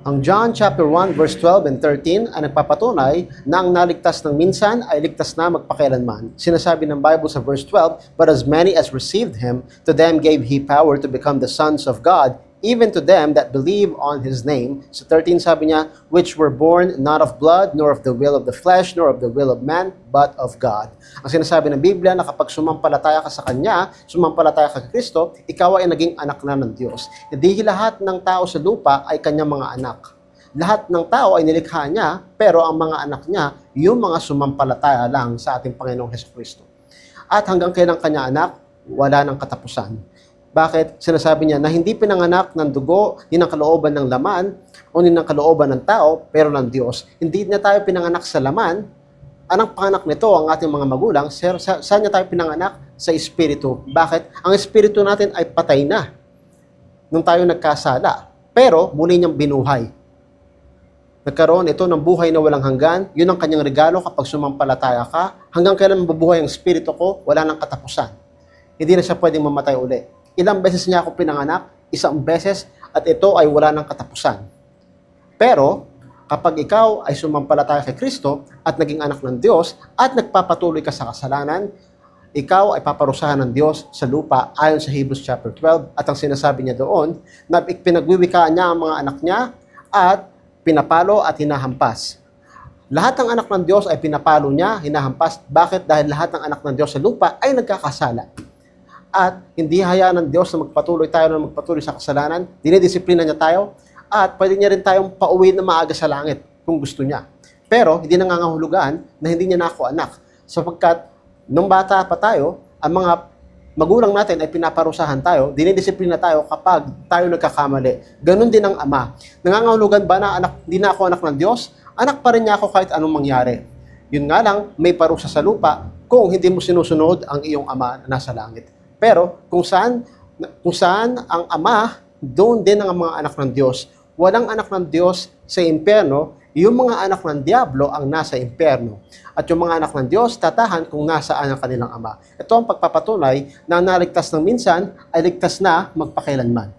Ang John chapter 1 verse 12 and 13 ay nagpapatunay na ang naligtas ng minsan ay ligtas na magpakailanman. Sinasabi ng Bible sa verse 12, "But as many as received him, to them gave he power to become the sons of God, even to them that believe on his name." Sa 13 sabi niya, "Which were born not of blood, nor of the will of the flesh, nor of the will of man, but of God." Ang sinasabi ng Biblia na kapag sumampalataya ka sa Kanya, sumampalataya ka kay Kristo, ikaw ay naging anak na ng Diyos. Hindi lahat ng tao sa lupa ay Kanyang mga anak. Lahat ng tao ay nilikha niya, pero ang mga anak niya, yung mga sumampalataya lang sa ating Panginoong Hesukristo. At hanggang kailan Kanya anak, wala ng katapusan. Bakit? Sinasabi niya na hindi pinanganak ng dugo, ni ng kalooban ng laman, o ni ng kalooban ng tao, pero ng Diyos. Hindi na tayo pinanganak sa laman. Anong panganak nito ang ating mga magulang? Saan niya tayo pinanganak? Sa Espiritu. Bakit? Ang Espiritu natin ay patay na nung tayo nagkasala. Pero muli niyang binuhay. Nagkaroon ito ng buhay na walang hanggan. Yun ang kanyang regalo kapag sumampalataya ka. Hanggang kailan mabubuhay ang Espiritu ko? Wala nang katapusan. Hindi na siya pwedeng mamatay uli. Ilang beses niya ako pinanganak? Isang beses, at ito ay wala nang katapusan. Pero, kapag ikaw ay sumampalataya kay Kristo at naging anak ng Diyos at nagpapatuloy ka sa kasalanan, ikaw ay paparusahan ng Diyos sa lupa ayon sa Hebrews chapter 12. At ang sinasabi niya doon, na pinagwiwikaan niya ang mga anak niya at pinapalo at hinahampas. Lahat ng anak ng Diyos ay pinapalo niya, hinahampas. Bakit? Dahil lahat ng anak ng Diyos sa lupa ay nagkakasala. At hindi hayaan ng Diyos na magpatuloy sa kasalanan. Dinidisiplina niya tayo. At pwede niya rin tayong pauwi na maaga sa langit kung gusto niya. Pero hindi nangangahulugan na hindi niya na ako anak. Sapagkat nung bata pa tayo, ang mga magulang natin ay pinaparusahan tayo, dinidisiplina tayo kapag tayo nagkakamali. Ganon din ang ama. Nangangahulugan ba na hindi na ako anak ng Diyos? Anak pa rin niya ako kahit anong mangyari. Yun nga lang, may parusa sa lupa kung hindi mo sinusunod ang iyong ama na nasa langit. Pero kung saan ang ama, doon din ang mga anak ng Diyos. Walang anak ng Diyos sa impyerno, yung mga anak ng Diablo ang nasa impyerno. At yung mga anak ng Diyos, tatahan kung nasaan ang kanilang ama. Ito ang pagpapatunay na naligtas ng minsan ay ligtas na magpakailanman.